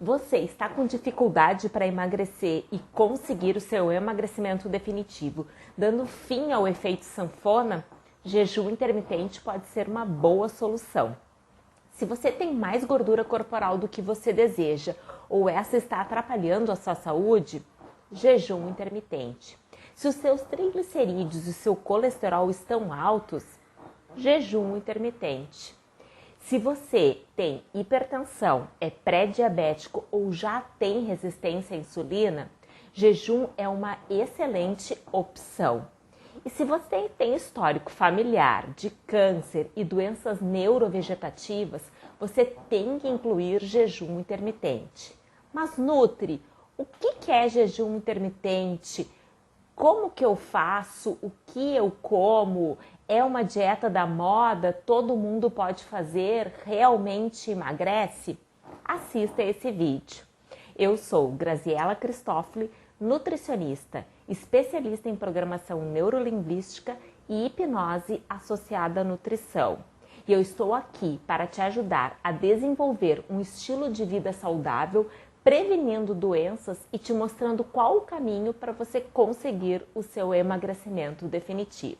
Você está com dificuldade para emagrecer e conseguir o seu emagrecimento definitivo, dando fim ao efeito sanfona? Jejum intermitente pode ser uma boa solução. Se você tem mais gordura corporal do que você deseja ou essa está atrapalhando a sua saúde, jejum intermitente. Se os seus triglicerídeos e seu colesterol estão altos, jejum intermitente. Se você tem hipertensão, é pré-diabético ou já tem resistência à insulina, jejum é uma excelente opção. E se você tem histórico familiar de câncer e doenças neurovegetativas, você tem que incluir jejum intermitente. Mas Nutri, o que é jejum intermitente? Como que eu faço? O que eu como? É uma dieta da moda? Todo mundo pode fazer? Realmente emagrece? Assista esse vídeo. Eu sou Graziela Cristófoli, nutricionista, especialista em programação neurolinguística e hipnose associada à nutrição. E eu estou aqui para te ajudar a desenvolver um estilo de vida saudável, prevenindo doenças e te mostrando qual o caminho para você conseguir o seu emagrecimento definitivo.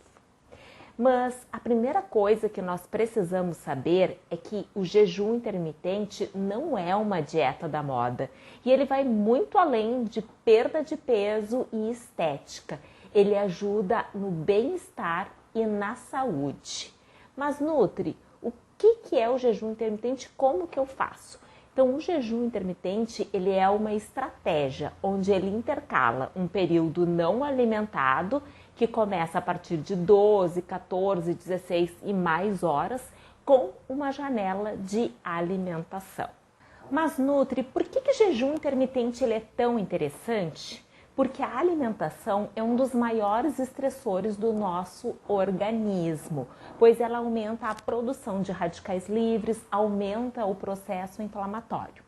Mas a primeira coisa que nós precisamos saber é que o jejum intermitente não é uma dieta da moda e ele vai muito além de perda de peso e estética. Ele ajuda no bem-estar e na saúde. Mas Nutri, o que é o jejum intermitente? Como que eu faço? Então, o jejum intermitente, ele é uma estratégia onde ele intercala um período não alimentado, que começa a partir de 12, 14, 16 e mais horas, com uma janela de alimentação. Mas, Nutri, por que jejum intermitente ele é tão interessante? Porque a alimentação é um dos maiores estressores do nosso organismo, pois ela aumenta a produção de radicais livres, aumenta o processo inflamatório.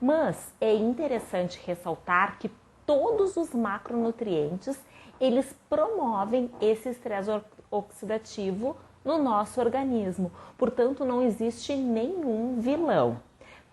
Mas é interessante ressaltar que todos os macronutrientes, eles promovem esse estresse oxidativo no nosso organismo. Portanto, não existe nenhum vilão.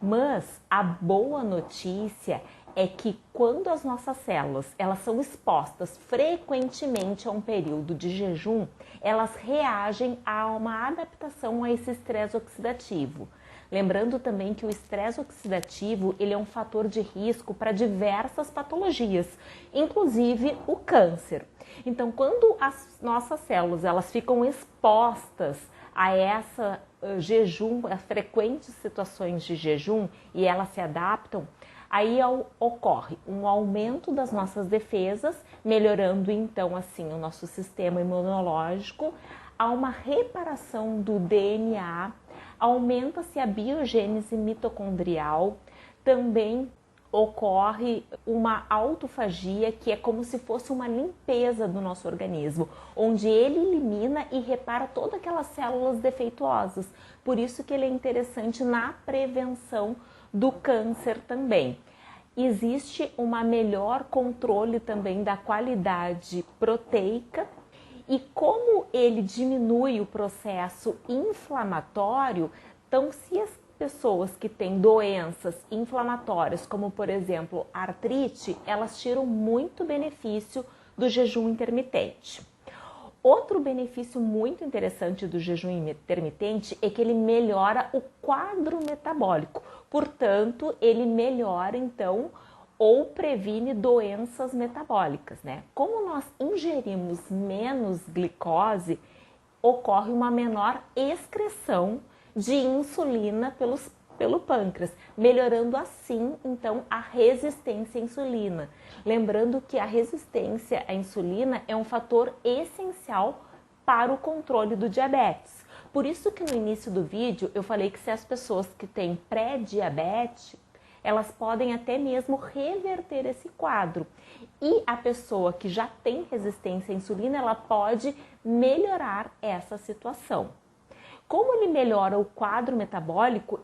Mas a boa notícia é que quando as nossas células elas são expostas frequentemente a um período de jejum, elas reagem a uma adaptação a esse estresse oxidativo. Lembrando também que o estresse oxidativo ele é um fator de risco para diversas patologias, inclusive o câncer. Então, quando as nossas células elas ficam expostas a essa jejum, a frequentes situações de jejum e elas se adaptam, aí ocorre um aumento das nossas defesas, melhorando então assim o nosso sistema imunológico, há uma reparação do DNA, aumenta-se a biogênese mitocondrial, também ocorre uma autofagia, que é como se fosse uma limpeza do nosso organismo, onde ele elimina e repara todas aquelas células defeituosas. Por isso que ele é interessante na prevenção do câncer também. Existe um melhor controle também da qualidade proteica e como ele diminui o processo inflamatório, então se as pessoas que têm doenças inflamatórias, como por exemplo artrite, elas tiram muito benefício do jejum intermitente. Outro benefício muito interessante do jejum intermitente é que ele melhora o quadro metabólico, portanto, ele melhora então ou previne doenças metabólicas, né? Como nós ingerimos menos glicose, ocorre uma menor excreção de insulina pelo pâncreas, melhorando assim, então, a resistência à insulina. Lembrando que a resistência à insulina é um fator essencial para o controle do diabetes. Por isso que no início do vídeo eu falei que se as pessoas que têm pré-diabetes, elas podem até mesmo reverter esse quadro. E a pessoa que já tem resistência à insulina, ela pode melhorar essa situação. Como ele melhora o quadro metabólico,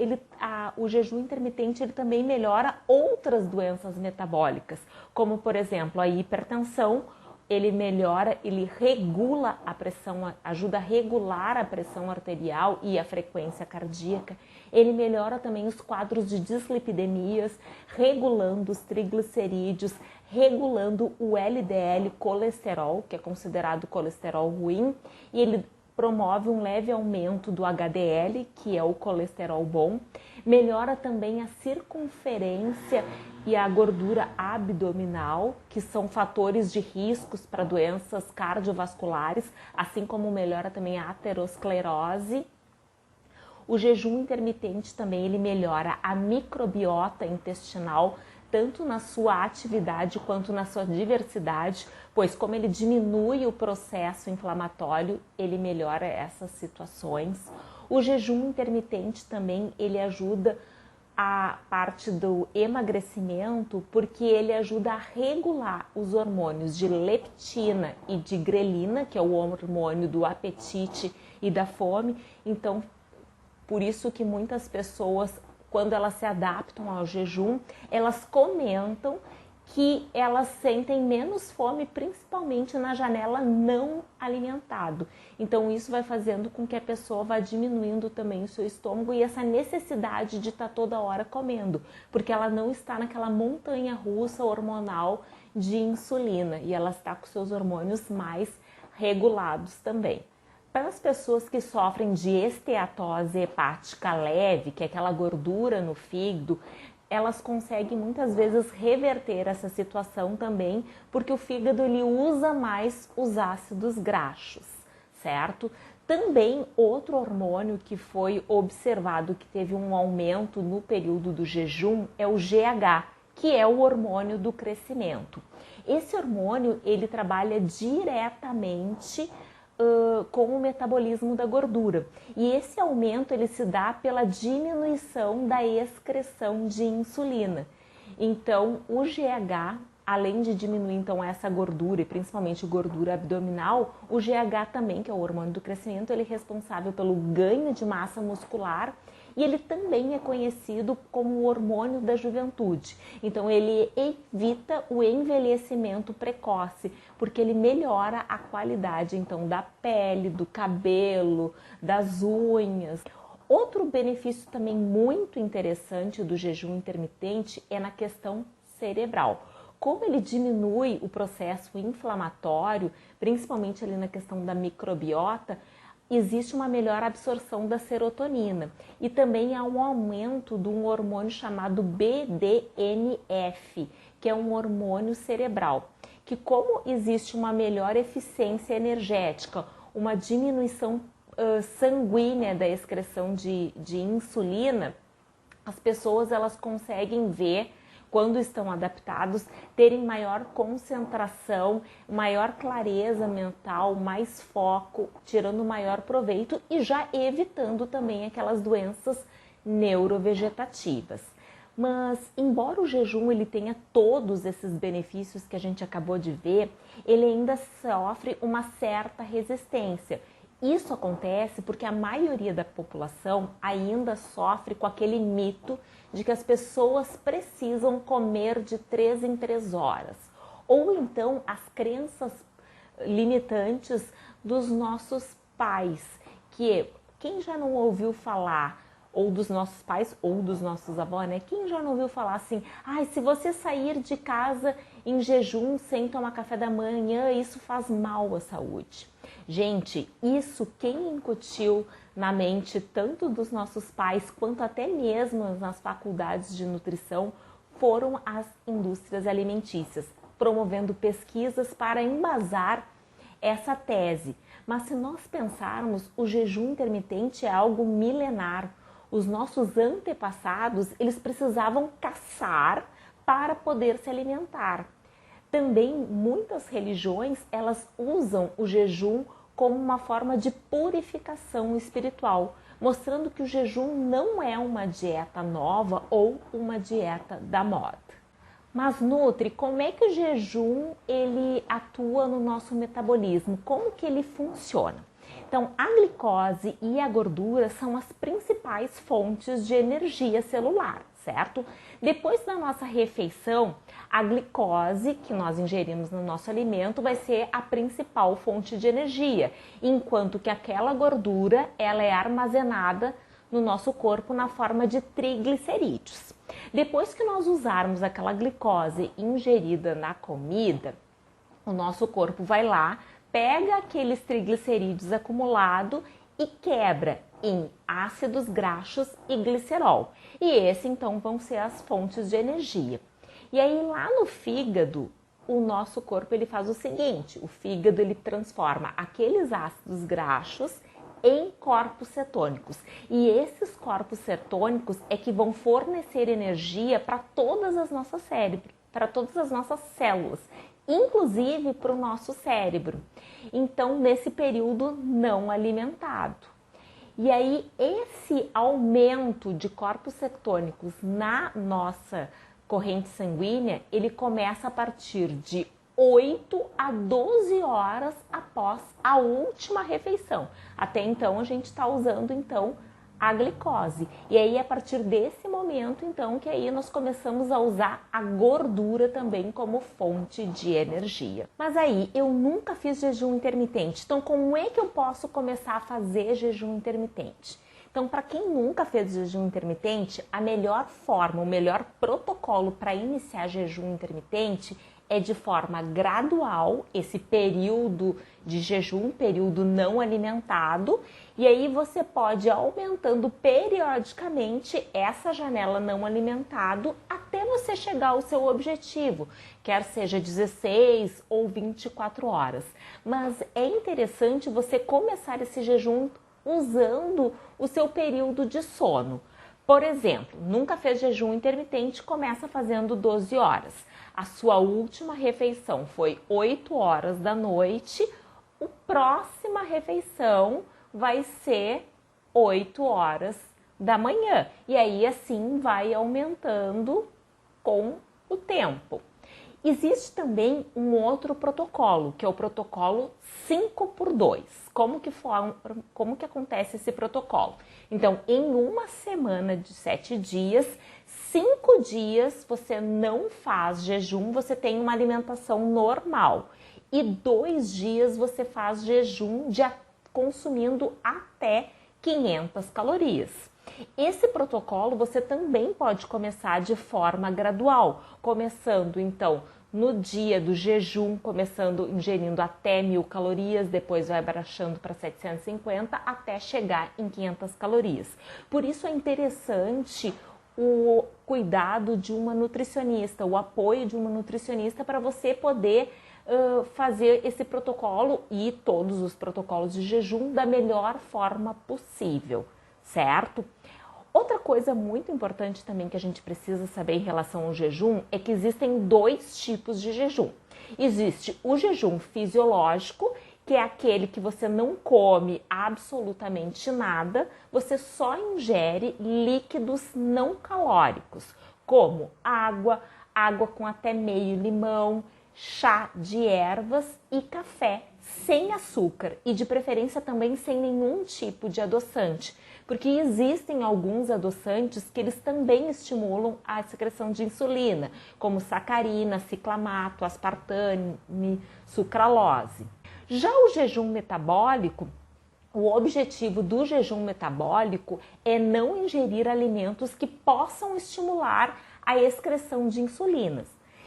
o jejum intermitente ele também melhora outras doenças metabólicas, como por exemplo a hipertensão ele melhora, ele regula a pressão, ajuda a regular a pressão arterial e a frequência cardíaca. Ele melhora também os quadros de dislipidemias, regulando os triglicerídeos, regulando o LDL, colesterol, que é considerado colesterol ruim, e ele promove um leve aumento do HDL, que é o colesterol bom, melhora também a circunferência e a gordura abdominal, que são fatores de riscos para doenças cardiovasculares, assim como melhora também a aterosclerose. O jejum intermitente também ele melhora a microbiota intestinal, tanto na sua atividade quanto na sua diversidade, pois como ele diminui o processo inflamatório, ele melhora essas situações. O jejum intermitente também ele ajuda a parte do emagrecimento, porque ele ajuda a regular os hormônios de leptina e de grelina, que é o hormônio do apetite e da fome. Então, por isso que muitas pessoas, quando elas se adaptam ao jejum, elas comentam que elas sentem menos fome, principalmente na janela não alimentado. Então isso vai fazendo com que a pessoa vá diminuindo também o seu estômago e essa necessidade de estar toda hora comendo, porque ela não está naquela montanha russa hormonal de insulina e ela está com seus hormônios mais regulados também. Para as pessoas que sofrem de esteatose hepática leve, que é aquela gordura no fígado, elas conseguem muitas vezes reverter essa situação também, porque o fígado ele usa mais os ácidos graxos, certo? Também outro hormônio que foi observado que teve um aumento no período do jejum é o GH, que é o hormônio do crescimento. Esse hormônio ele trabalha diretamente com o metabolismo da gordura. E esse aumento ele se dá pela diminuição da excreção de insulina. Então, o GH, além de diminuir então essa gordura, e principalmente gordura abdominal, o GH também, que é o hormônio do crescimento, ele é responsável pelo ganho de massa muscular e ele também é conhecido como o hormônio da juventude. Então ele evita o envelhecimento precoce, porque ele melhora a qualidade então da pele, do cabelo, das unhas. Outro benefício também muito interessante do jejum intermitente é na questão cerebral. Como ele diminui o processo inflamatório, principalmente ali na questão da microbiota, existe uma melhor absorção da serotonina e também há um aumento de um hormônio chamado BDNF, que é um hormônio cerebral, que como existe uma melhor eficiência energética, uma diminuição sanguínea da excreção de insulina, as pessoas elas conseguem ver, quando estão adaptados, terem maior concentração, maior clareza mental, mais foco, tirando maior proveito e já evitando também aquelas doenças neurovegetativas. Mas, embora o jejum ele tenha todos esses benefícios que a gente acabou de ver, ele ainda sofre uma certa resistência. Isso acontece porque a maioria da população ainda sofre com aquele mito de que as pessoas precisam comer de 3 em 3 horas. Ou então as crenças limitantes dos nossos pais, que quem já não ouviu falar, ou dos nossos pais ou dos nossos avós, né? Quem já não ouviu falar assim, se você sair de casa em jejum sem tomar café da manhã, isso faz mal à saúde. Gente, isso quem incutiu na mente tanto dos nossos pais quanto até mesmo nas faculdades de nutrição foram as indústrias alimentícias, promovendo pesquisas para embasar essa tese. Mas se nós pensarmos, o jejum intermitente é algo milenar. Os nossos antepassados, eles precisavam caçar para poder se alimentar. Também muitas religiões, elas usam o jejum como uma forma de purificação espiritual, mostrando que o jejum não é uma dieta nova ou uma dieta da moda. Mas Nutri, como é que o jejum ele atua no nosso metabolismo? Como que ele funciona? Então, a glicose e a gordura são as principais fontes de energia celular, certo? Depois da nossa refeição, a glicose que nós ingerimos no nosso alimento vai ser a principal fonte de energia, enquanto que aquela gordura ela é armazenada no nosso corpo na forma de triglicerídeos. Depois que nós usarmos aquela glicose ingerida na comida, o nosso corpo vai lá, pega aqueles triglicerídeos acumulados e quebra em ácidos graxos e glicerol. E esse então vão ser as fontes de energia. E aí lá no fígado, o nosso corpo ele faz o seguinte, o fígado ele transforma aqueles ácidos graxos em corpos cetônicos. E esses corpos cetônicos é que vão fornecer energia para todas as nossas cérebros, para todas as nossas células, inclusive para o nosso cérebro. Então, nesse período não alimentado. E aí, esse aumento de corpos cetônicos na nossa corrente sanguínea, ele começa a partir de 8 a 12 horas após a última refeição. Até então, a gente está usando, então, a glicose. E aí, a partir desse momento, então, que aí nós começamos a usar a gordura também como fonte de energia. Mas aí, eu nunca fiz jejum intermitente. Então, como é que eu posso começar a fazer jejum intermitente? Então, para quem nunca fez jejum intermitente, a melhor forma, o melhor protocolo para iniciar jejum intermitente é de forma gradual, esse período de jejum, período não alimentado, e aí você pode ir aumentando periodicamente essa janela não alimentado até você chegar ao seu objetivo, quer seja 16 ou 24 horas. Mas é interessante você começar esse jejum usando o seu período de sono. Por exemplo, nunca fez jejum intermitente, começa fazendo 12 horas. A sua última refeição foi 8 horas da noite, a próxima refeição vai ser 8 horas da manhã. E aí assim vai aumentando com o tempo. Existe também um outro protocolo, que é o protocolo 5x2. Como que acontece esse protocolo? Então, em uma semana de 7 dias, 5 dias você não faz jejum, você tem uma alimentação normal. E 2 dias você faz jejum consumindo até 500 calorias. Esse protocolo você também pode começar de forma gradual, começando então no dia do jejum, começando ingerindo até 1000 calorias, depois vai baixando para 750 até chegar em 500 calorias. Por isso é interessante o cuidado de uma nutricionista, o apoio de uma nutricionista para você poder fazer esse protocolo e todos os protocolos de jejum da melhor forma possível, certo? Outra coisa muito importante também que a gente precisa saber em relação ao jejum é que existem 2 tipos de jejum. Existe o jejum fisiológico, que é aquele que você não come absolutamente nada, você só ingere líquidos não calóricos, como água com até meio limão, chá de ervas e café sem açúcar e de preferência também sem nenhum tipo de adoçante, porque existem alguns adoçantes que eles também estimulam a secreção de insulina, como sacarina, ciclamato, aspartame, sucralose. Já o jejum metabólico, o objetivo do jejum metabólico é não ingerir alimentos que possam estimular a excreção de insulinas.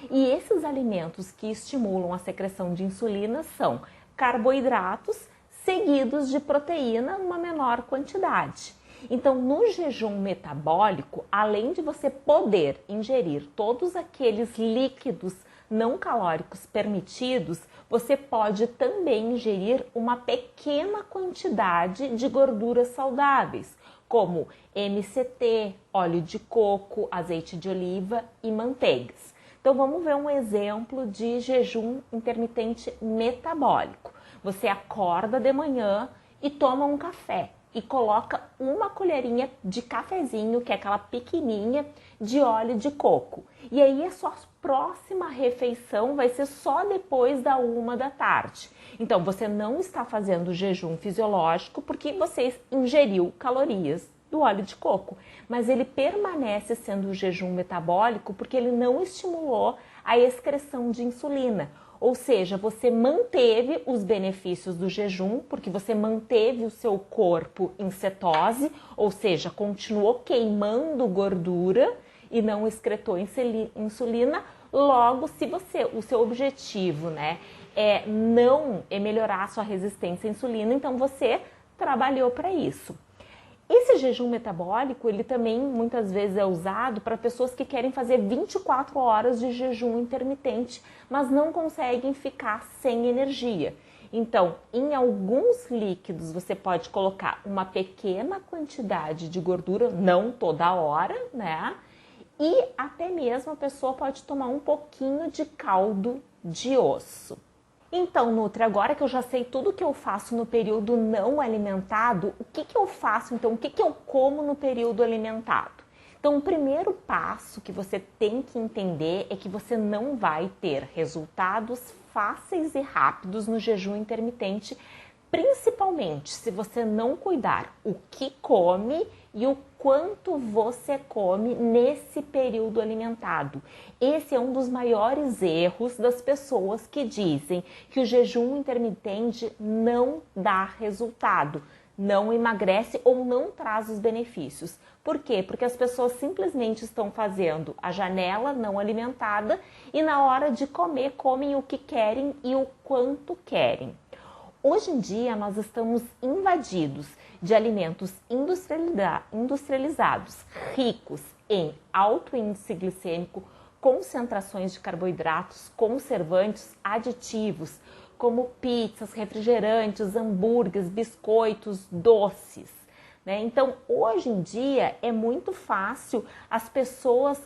E esses alimentos que estimulam a secreção de insulina são carboidratos seguidos de proteína numa menor quantidade. Então, no jejum metabólico, além de você poder ingerir todos aqueles líquidos não calóricos permitidos, você pode também ingerir uma pequena quantidade de gorduras saudáveis, como MCT, óleo de coco, azeite de oliva e manteigas. Então, vamos ver um exemplo de jejum intermitente metabólico. Você acorda de manhã e toma um café e coloca uma colherinha de cafezinho, que é aquela pequenininha, de óleo de coco. E aí a sua próxima refeição vai ser só depois da 1 da tarde. Então, você não está fazendo jejum fisiológico porque você ingeriu calorias do óleo de coco, mas ele permanece sendo o jejum metabólico porque ele não estimulou a excreção de insulina. Ou seja, você manteve os benefícios do jejum, porque você manteve o seu corpo em cetose, ou seja, continuou queimando gordura e não excretou insulina. Logo, se o seu objetivo, né, é melhorar a sua resistência à insulina, então você trabalhou para isso. Esse jejum metabólico, ele também muitas vezes é usado para pessoas que querem fazer 24 horas de jejum intermitente, mas não conseguem ficar sem energia. Então, em alguns líquidos você pode colocar uma pequena quantidade de gordura, não toda hora, né? E até mesmo a pessoa pode tomar um pouquinho de caldo de osso. Então, Nutri, agora que eu já sei tudo que eu faço no período não alimentado, o que eu faço então? O que eu como no período alimentado? Então, o primeiro passo que você tem que entender é que você não vai ter resultados fáceis e rápidos no jejum intermitente, principalmente se você não cuidar o que come e o quanto você come nesse período alimentado. Esse é um dos maiores erros das pessoas que dizem que o jejum intermitente não dá resultado, não emagrece ou não traz os benefícios. Por quê? Porque as pessoas simplesmente estão fazendo a janela não alimentada e na hora de comer, comem o que querem e o quanto querem. Hoje em dia, nós estamos invadidos de alimentos industrializados, ricos em alto índice glicêmico, concentrações de carboidratos, conservantes, aditivos, como pizzas, refrigerantes, hambúrgueres, biscoitos, doces, né? Então, hoje em dia, é muito fácil as pessoas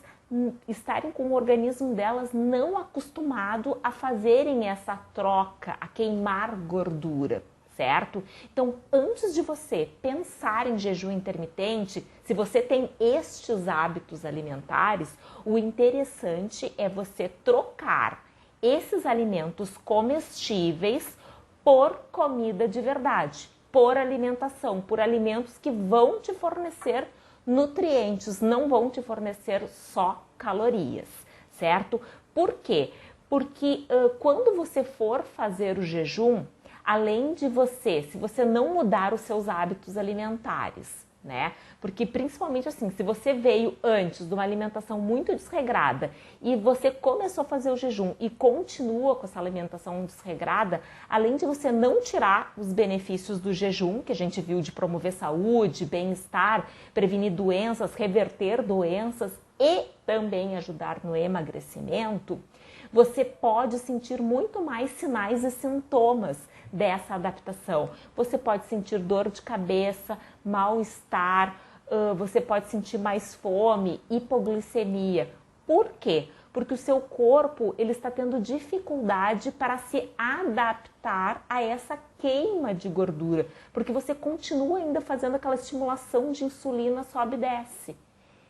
estarem com o organismo delas não acostumado a fazerem essa troca, a queimar gordura, certo? Então, antes de você pensar em jejum intermitente, se você tem estes hábitos alimentares, o interessante é você trocar esses alimentos comestíveis por comida de verdade, por alimentação, por alimentos que vão te fornecer nutrientes, não vão te fornecer só calorias, certo? Por quê? Porque quando você for fazer o jejum, além de se você não mudar os seus hábitos alimentares, né? Porque principalmente assim, se você veio antes de uma alimentação muito desregrada e você começou a fazer o jejum e continua com essa alimentação desregrada, além de você não tirar os benefícios do jejum, que a gente viu de promover saúde, bem-estar, prevenir doenças, reverter doenças e também ajudar no emagrecimento, você pode sentir muito mais sinais e sintomas dessa adaptação. Você pode sentir dor de cabeça, mal-estar, você pode sentir mais fome, hipoglicemia. Por quê? Porque o seu corpo ele está tendo dificuldade para se adaptar a essa queima de gordura, porque você continua ainda fazendo aquela estimulação de insulina sobe e desce,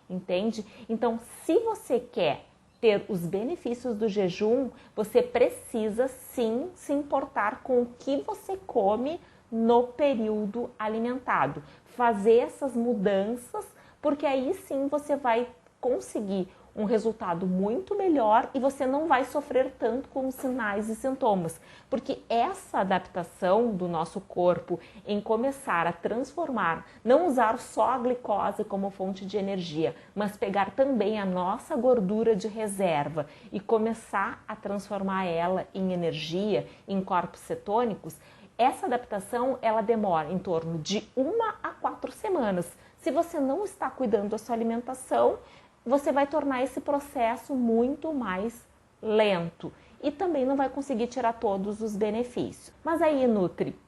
entende? Então, se você quer ter os benefícios do jejum, você precisa sim se importar com o que você come no período alimentado. Fazer essas mudanças, porque aí sim você vai conseguir um resultado muito melhor e você não vai sofrer tanto com os sinais e sintomas. Porque essa adaptação do nosso corpo em começar a transformar, não usar só a glicose como fonte de energia, mas pegar também a nossa gordura de reserva e começar a transformar ela em energia, em corpos cetônicos, essa adaptação ela demora em torno de 1 a 4 semanas. Se você não está cuidando da sua alimentação, você vai tornar esse processo muito mais lento e também não vai conseguir tirar todos os benefícios. Mas aí, Nutri,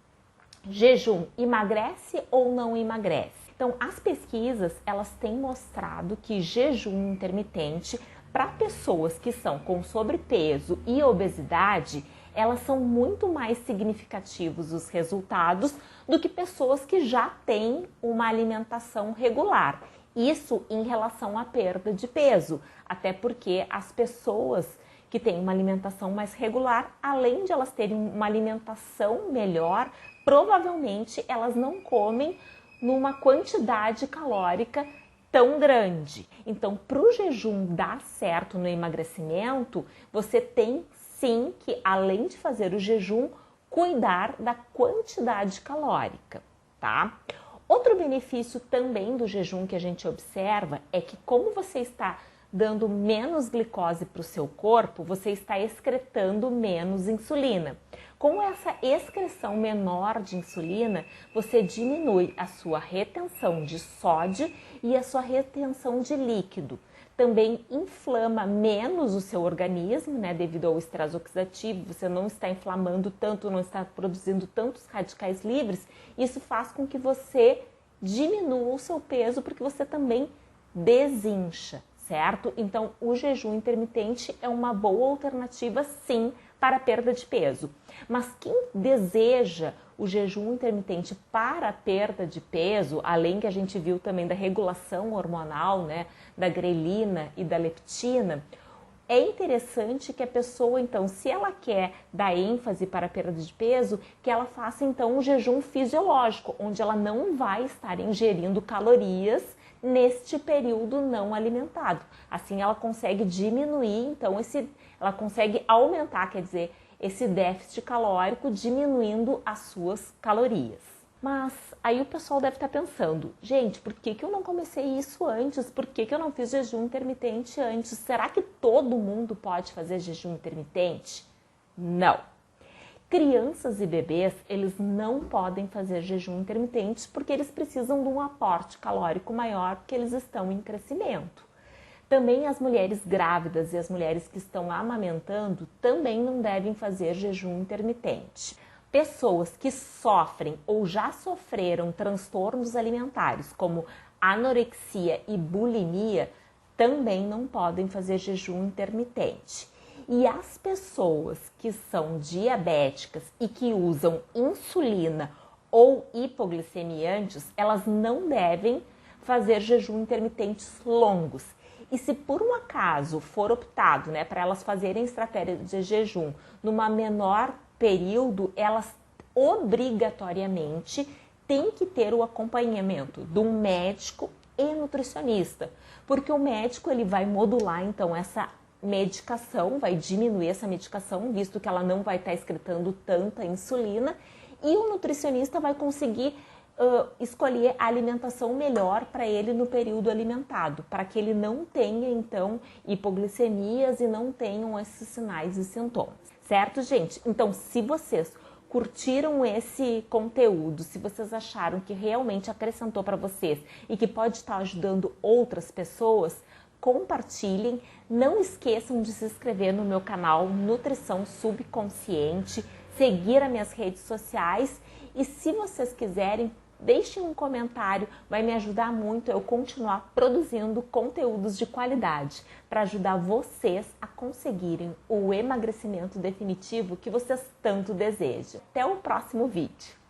jejum emagrece ou não emagrece? Então, as pesquisas, elas têm mostrado que jejum intermitente para pessoas que são com sobrepeso e obesidade, elas são muito mais significativos os resultados do que pessoas que já têm uma alimentação regular. Isso em relação à perda de peso, até porque as pessoas que têm uma alimentação mais regular, além de elas terem uma alimentação melhor, provavelmente elas não comem numa quantidade calórica tão grande. Então, para o jejum dar certo no emagrecimento, você tem sim que, além de fazer o jejum, cuidar da quantidade calórica, tá? Outro benefício também do jejum que a gente observa é que, como você está dando menos glicose para o seu corpo, você está excretando menos insulina. Com essa excreção menor de insulina, você diminui a sua retenção de sódio e a sua retenção de líquido. Também inflama menos o seu organismo, né, devido ao estresse oxidativo, você não está inflamando tanto, não está produzindo tantos radicais livres. Isso faz com que você diminua o seu peso, porque você também desincha, certo? Então, o jejum intermitente é uma boa alternativa, sim, para a perda de peso. Mas quem deseja o jejum intermitente para a perda de peso, além que a gente viu também da regulação hormonal, né, da grelina e da leptina, é interessante que a pessoa, então, se ela quer dar ênfase para a perda de peso, que ela faça, então, um jejum fisiológico, onde ela não vai estar ingerindo calorias neste período não alimentado. Assim, ela consegue diminuir, então, ela consegue aumentar, quer dizer, esse déficit calórico, diminuindo as suas calorias. Mas aí o pessoal deve estar pensando, gente, por que eu não comecei isso antes? Por que eu não fiz jejum intermitente antes? Será que todo mundo pode fazer jejum intermitente? Não. Crianças e bebês, eles não podem fazer jejum intermitente porque eles precisam de um aporte calórico maior porque eles estão em crescimento. Também as mulheres grávidas e as mulheres que estão amamentando também não devem fazer jejum intermitente. Pessoas que sofrem ou já sofreram transtornos alimentares, como anorexia e bulimia, também não podem fazer jejum intermitente. E as pessoas que são diabéticas e que usam insulina ou hipoglicemiantes, elas não devem fazer jejum intermitentes longos. E se por um acaso for optado, né, para elas fazerem estratégia de jejum numa menor período, elas obrigatoriamente têm que ter o acompanhamento de um médico e nutricionista, porque o médico ele vai modular então essa medicação, vai diminuir essa medicação, visto que ela não vai estar excretando tanta insulina, e o nutricionista vai conseguir escolher a alimentação melhor para ele no período alimentado, para que ele não tenha então hipoglicemias e não tenham esses sinais e sintomas, certo, gente? Então, se vocês curtiram esse conteúdo, se vocês acharam que realmente acrescentou para vocês e que pode estar ajudando outras pessoas, compartilhem. Não esqueçam de se inscrever no meu canal Nutrição Subconsciente, seguir as minhas redes sociais e, se vocês quiserem, deixem um comentário, vai me ajudar muito eu continuar produzindo conteúdos de qualidade para ajudar vocês a conseguirem o emagrecimento definitivo que vocês tanto desejam. Até o próximo vídeo!